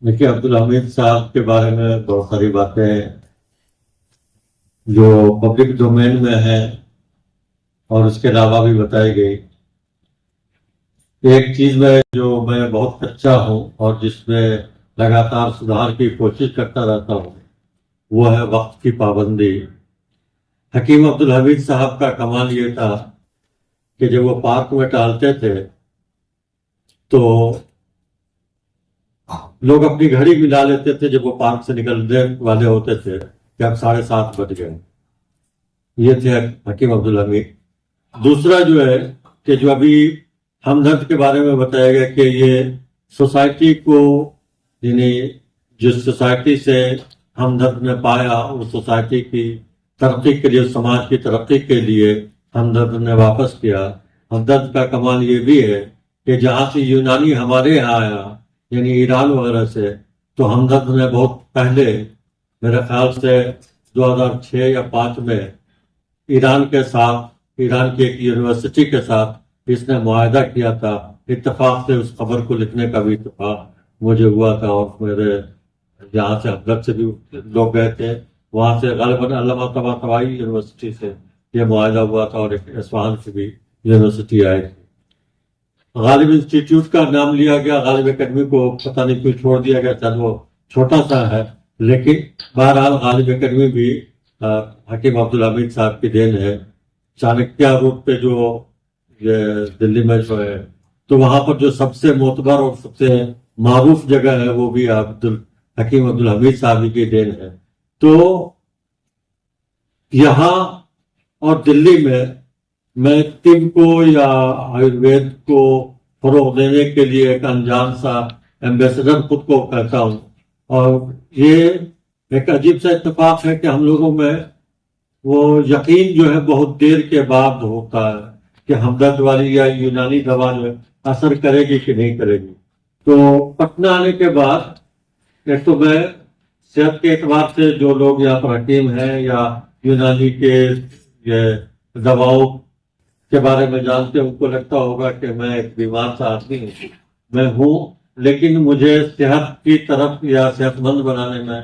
دیکھیے عبدالحمید صاحب کے بارے میں بہت ساری باتیں جو پبلک ڈومین میں ہیں اور اس کے علاوہ بھی بتائی گئی. ایک چیز میں جو میں بہت اچھا ہوں اور جس میں لگاتار سدھار کی کوشش کرتا رہتا ہوں وہ ہے وقت کی پابندی. حکیم عبدالحمید صاحب کا کمال یہ تھا کہ جب وہ پارک میں ٹہلتے تھے تو لوگ اپنی گھڑی ملا لیتے تھے جب وہ پارک سے نکلنے والے ہوتے تھے کہ اب 7:30 بج گئے. یہ تھے حکیم عبدالحمید. دوسرا جو ہے کہ جو ابھی ہمدرد کے بارے میں بتایا گیا کہ یہ سوسائٹی کو یعنی جس سوسائٹی سے ہمدرد نے پایا اس سوسائٹی کی ترقی کے لیے سماج کی ترقی کے لیے ہمدرد نے واپس کیا. ہمدرد کا کمال یہ بھی ہے کہ جہاں سے یونانی ہمارے یہاں آیا یعنی ایران وغیرہ سے تو ہمدرد نے بہت پہلے میرے خیال سے 2006 یا 2005 میں ایران کے ساتھ ایران کی ایک یونیورسٹی کے ساتھ اس نے معاہدہ کیا تھا. اتفاق سے اس خبر کو لکھنے کا بھی اتفاق مجھے ہوا تھا اور میرے جہاں سے ہمدرد سے بھی لوگ گئے تھے وہاں سے غالباً علامہ طباطبائی یونیورسٹی سے یہ معاہدہ ہوا تھا اور ایک اصفہان سے بھی یونیورسٹی آئی تھی. غالب انسٹیٹیوٹ کا نام لیا گیا, غالب اکیڈمی کو پتہ نہیں کیوں چھوڑ دیا گیا, چل وہ چھوٹا سا ہے لیکن بہرحال غالب اکیڈمی بھی حکیم عبدالحمید صاحب کی دین ہے. چانکیہ روڈ پہ جو یہ دلی میں جو ہے تو وہاں پر جو سب سے معتبر اور سب سے معروف جگہ ہے وہ بھی حکیم عبدالحمید صاحب کی دین ہے. تو یہاں اور دلی میں طب کو یا آیوروید کو فروغ دینے کے لیے ایک انجان سا ایمبیسڈر خود کو کہتا ہوں. اور یہ ایک عجیب سا اتفاق ہے کہ ہم لوگوں میں وہ یقین جو ہے بہت دیر کے بعد ہوتا ہے کہ ہمدرد والی یا یونانی دوا جو اثر کرے گی کہ نہیں کرے گی. تو پٹنہ آنے کے بعد ایک تو میں صحت کے اعتبار سے جو لوگ یہاں پر حکیم ہیں یا یونانی کے یہ دواؤں کے بارے میں جانتے ہیں ان کو لگتا ہوگا کہ میں ایک بیمار سا آدمی ہوں. میں ہوں لیکن مجھے صحت کی طرف یا صحت مند بنانے میں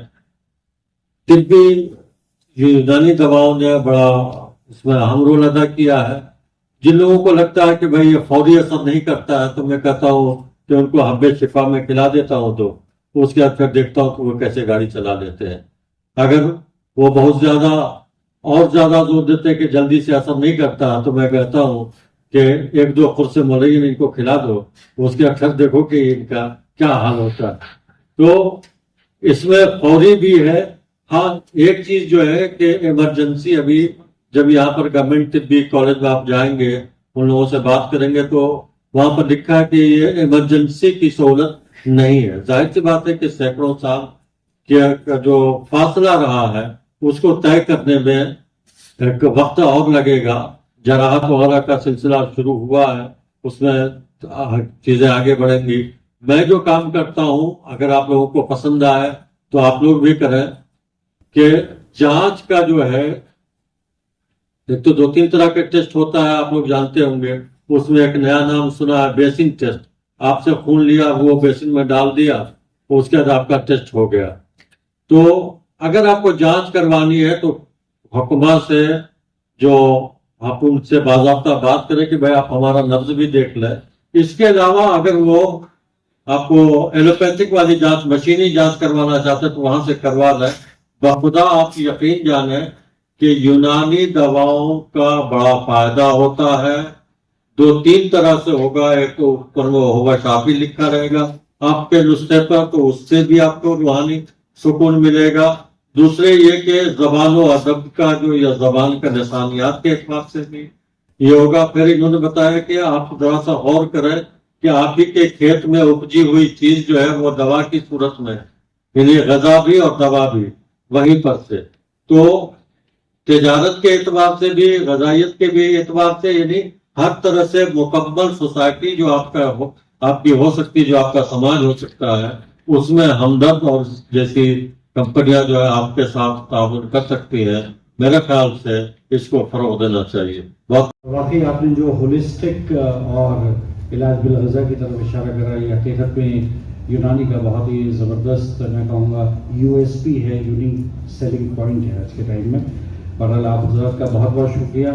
طبی یونانی دواؤں نے بڑا اس میں اہم رول ادا کیا ہے. جن لوگوں کو لگتا ہے کہ بھائی یہ فوری اثر نہیں کرتا ہے تو میں کہتا ہوں کہ ان کو حب شفا میں کھلا دیتا ہوں تو اس کے بعد پھر دیکھتا ہوں کہ وہ کیسے گاڑی چلا لیتے ہیں. اگر وہ بہت زیادہ اور زیادہ زور دیتے کہ جلدی سے اثر نہیں کرتا تو میں کہتا ہوں کہ 1-2 قرص ملین ان کو کھلا دو, اس کے اکثر دیکھو کہ ان کا کیا حال ہوتا ہے. تو اس میں فوری بھی ہے. ہاں ایک چیز جو ہے کہ ایمرجنسی ابھی جب یہاں پر گورنمنٹ طبی کالج میں آپ جائیں گے ان لوگوں سے بات کریں گے تو وہاں پر لکھا ہے کہ یہ ایمرجنسی کی سہولت نہیں ہے. ظاہر سی بات ہے کہ سینکڑوں سال کا جو فاصلہ رہا ہے اس کو طے کرنے میں ایک وقت اور لگے گا. جراحت وغیرہ کا سلسلہ شروع ہوا ہے, اس میں چیزیں آگے بڑھیں گی. میں جو کام کرتا ہوں اگر آپ لوگوں کو پسند آئے تو آپ لوگ بھی کریں کہ جانچ کا جو ہے ایک تو 2-3 طرح کے ٹیسٹ ہوتا ہے آپ لوگ جانتے ہوں گے. اس میں ایک نیا نام سنا ہے بیسن ٹیسٹ. آپ سے خون لیا وہ بیسن میں ڈال دیا اس کے بعد آپ کا ٹیسٹ ہو گیا. تو اگر آپ کو جانچ کروانی ہے تو حکومت سے جو آپ ان سے باضابطہ بات کریں کہ بھائی آپ ہمارا نبض بھی دیکھ لیں. اس کے علاوہ اگر وہ آپ کو ایلوپیتھک والی جانچ مشینی جانچ کروانا چاہتے تو وہاں سے کروا لیں. بخدا آپ یقین جانیں کہ یونانی دواؤں کا بڑا فائدہ ہوتا ہے. 2-3 طرح سے ہوگا. ایک تو اوپر وہ ہوگا شافی لکھا رہے گا آپ کے نسخے پر تو اس سے بھی آپ کو روحانی سکون ملے گا. دوسرے یہ کہ زبان و ادب کا جو یا زبان کا لسانیات کے اعتبار سے بھی یہ ہوگا. پھر انہوں نے بتایا کہ آپ ذرا سا غور کریں کہ آپ ہی کے کھیت میں اپجی ہوئی چیز جو ہے وہ دوا کی صورت میں یعنی غذا بھی اور دوا بھی وہیں پر سے. تو تجارت کے اعتبار سے بھی غذائیت کے بھی اعتبار سے یعنی ہر طرح سے مکمل سوسائٹی جو آپ کی ہو سکتی جو آپ کا سماج ہو سکتا ہے اس میں ہمدرد اور جیسی کمپنیاں جو ہے آپ کے ساتھ تعاون کر سکتی ہیں. میرے خیال سے اس کو فروغ دینا چاہیے. واقعی آپ نے جو ہولسٹک اور علاج بالغذا کی طرف اشارہ کرا یہ حقیقت میں یونانی کا بہت ہی زبردست میں کہوں گا USP ہے, یونیک سیلنگ پوائنٹ ہے آج کے ٹائم میں. بہرحال آپ حضرات کا بہت بہت شکریہ.